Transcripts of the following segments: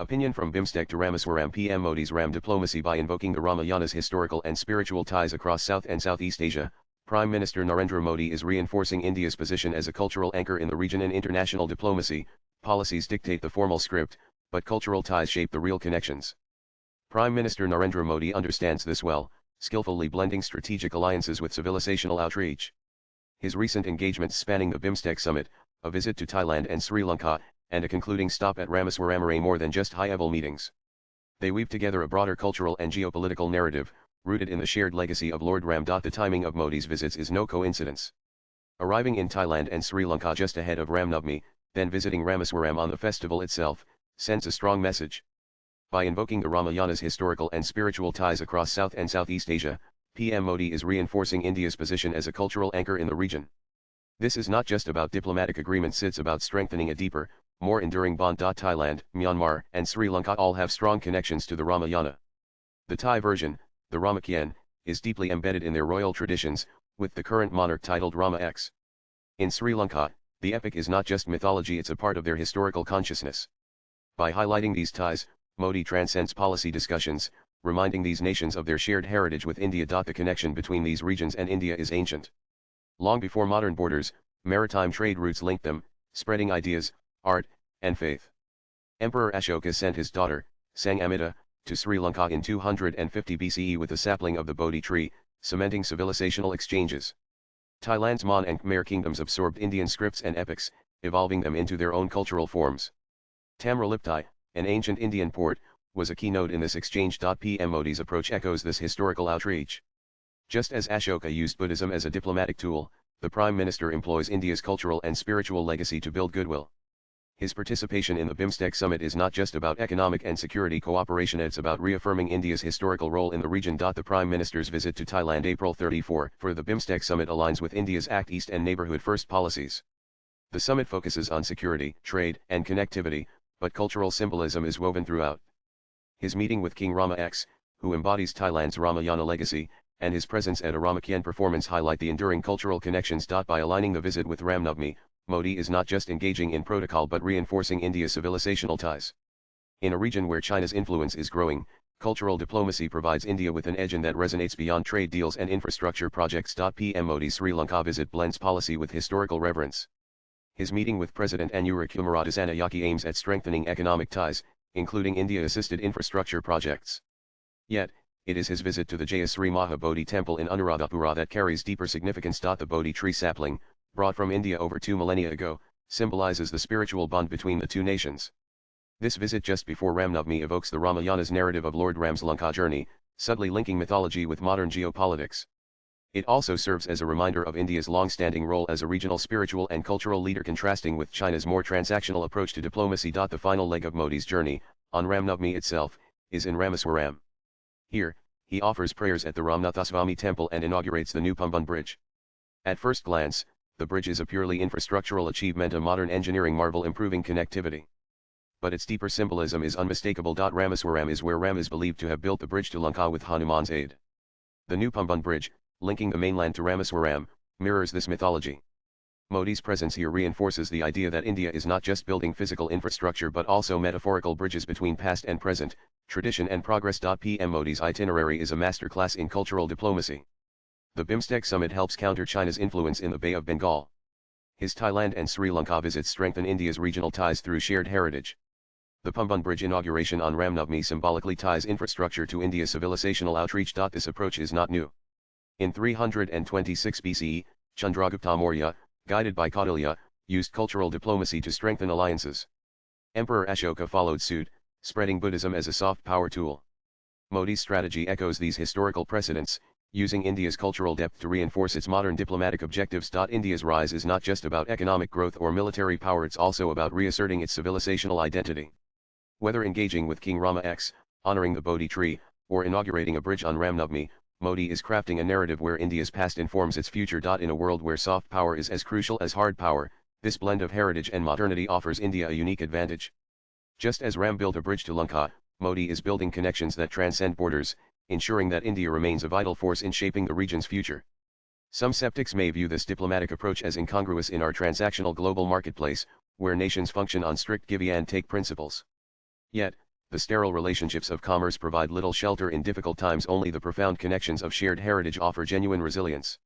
Opinion from BIMSTEC to Rameswaram. PM Modi's Ram diplomacy. By invoking the Ramayana's historical and spiritual ties across South and Southeast Asia, Prime Minister Narendra Modi is reinforcing India's position as a cultural anchor in the region. In international diplomacy, policies dictate the formal script, but cultural ties shape the real connections. Prime Minister Narendra Modi understands this well, skillfully blending strategic alliances with civilizational outreach. His recent engagements spanning the BIMSTEC summit, a visit to Thailand and Sri Lanka, and a concluding stop at Rameswaram are more than just high-level meetings. They weave together a broader cultural and geopolitical narrative, rooted in the shared legacy of Lord Ram. The timing of Modi's visits is no coincidence. Arriving in Thailand and Sri Lanka just ahead of Ram Navami, then visiting Rameswaram on the festival itself, sends a strong message. By invoking the Ramayana's historical and spiritual ties across South and Southeast Asia, PM Modi is reinforcing India's position as a cultural anchor in the region. This is not just about diplomatic agreements, it's about strengthening a deeper, more enduring bond. Thailand, Myanmar, and Sri Lanka all have strong connections to the Ramayana. The Thai version, the Ramakien, is deeply embedded in their royal traditions, with the current monarch titled Rama X. In Sri Lanka, the epic is not just mythology, it's a part of their historical consciousness. By highlighting these ties, Modi transcends policy discussions, reminding these nations of their shared heritage with India. The connection between these regions and India is ancient. Long before modern borders, maritime trade routes linked them, spreading ideas, art, and faith. Emperor Ashoka sent his daughter, Sangamita, to Sri Lanka in 250 BCE with the sapling of the Bodhi tree, cementing civilizational exchanges. Thailand's Mon and Khmer kingdoms absorbed Indian scripts and epics, evolving them into their own cultural forms. Tamraliptai, an ancient Indian port, was a keynote in this exchange. PM Modi's approach echoes this historical outreach. Just as Ashoka used Buddhism as a diplomatic tool, the Prime Minister employs India's cultural and spiritual legacy to build goodwill. His participation in the BIMSTEC summit is not just about economic and security cooperation, it's about reaffirming India's historical role in the region. The Prime Minister's visit to Thailand April 34 for the BIMSTEC summit aligns with India's Act East and Neighbourhood First policies. The summit focuses on security, trade, and connectivity, but cultural symbolism is woven throughout. His meeting with King Rama X, who embodies Thailand's Ramayana legacy, and his presence at a Ramakien performance highlight the enduring cultural connections. By aligning the visit with Ram Navami, Modi is not just engaging in protocol but reinforcing India's civilizational ties. In a region where China's influence is growing, cultural diplomacy provides India with an edge that resonates beyond trade deals and infrastructure projects. PM Modi's Sri Lanka visit blends policy with historical reverence. His meeting with President Anura Kumaradasanayake aims at strengthening economic ties, including India-assisted infrastructure projects. Yet, it is his visit to the Jayasri Maha Bodhi temple in Anuradhapura that carries deeper significance. The Bodhi tree sapling, brought from India over 2 millennia ago, symbolizes the spiritual bond between the two nations. This visit just before Ram Navami evokes the Ramayana's narrative of Lord Ram's Lanka journey, subtly linking mythology with modern geopolitics. It also serves as a reminder of India's long-standing role as a regional spiritual and cultural leader, contrasting with China's more transactional approach to diplomacy. The final leg of Modi's journey, on Ram Navami itself, is in Rameswaram. Here, he offers prayers at the Ramnathaswamy temple and inaugurates the new Pamban Bridge. At first glance, the bridge is a purely infrastructural achievement, a modern engineering marvel improving connectivity. But its deeper symbolism is unmistakable. Rameswaram is where Ram is believed to have built the bridge to Lanka with Hanuman's aid. The new Pamban Bridge, linking the mainland to Rameswaram, mirrors this mythology. Modi's presence here reinforces the idea that India is not just building physical infrastructure but also metaphorical bridges between past and present, tradition and progress. PM Modi's itinerary is a masterclass in cultural diplomacy. The BIMSTEC summit helps counter China's influence in the Bay of Bengal. His Thailand and Sri Lanka visits strengthen India's regional ties through shared heritage. The Pamban Bridge inauguration on Ram Navami symbolically ties infrastructure to India's civilizational outreach. This approach is not new. In 326 BCE, Chandragupta Maurya, guided by Kautilya, used cultural diplomacy to strengthen alliances. Emperor Ashoka followed suit, spreading Buddhism as a soft power tool. Modi's strategy echoes these historical precedents, using India's cultural depth to reinforce its modern diplomatic objectives. India's rise is not just about economic growth or military power, it's also about reasserting its civilizational identity. Whether engaging with King Rama X, honoring the Bodhi tree, or inaugurating a bridge on Ram Navami, Modi is crafting a narrative where India's past informs its future. In a world where soft power is as crucial as hard power, this blend of heritage and modernity offers India a unique advantage. Just as Ram built a bridge to Lanka, Modi is building connections that transcend borders, ensuring that India remains a vital force in shaping the region's future. Some skeptics may view this diplomatic approach as incongruous in our transactional global marketplace, where nations function on strict give and take principles. Yet, The sterile relationships of commerce provide little shelter in difficult times, only the profound connections of shared heritage offer genuine resilience.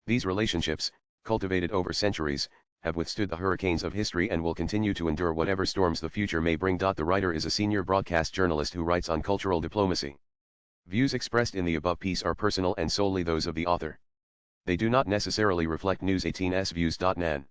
These relationships, cultivated over centuries, have withstood the hurricanes of history and will continue to endure whatever storms the future may bring. The writer is a senior broadcast journalist who writes on cultural diplomacy. Views expressed in the above piece are personal and solely those of the author. They do not necessarily reflect News 18's views. Nan.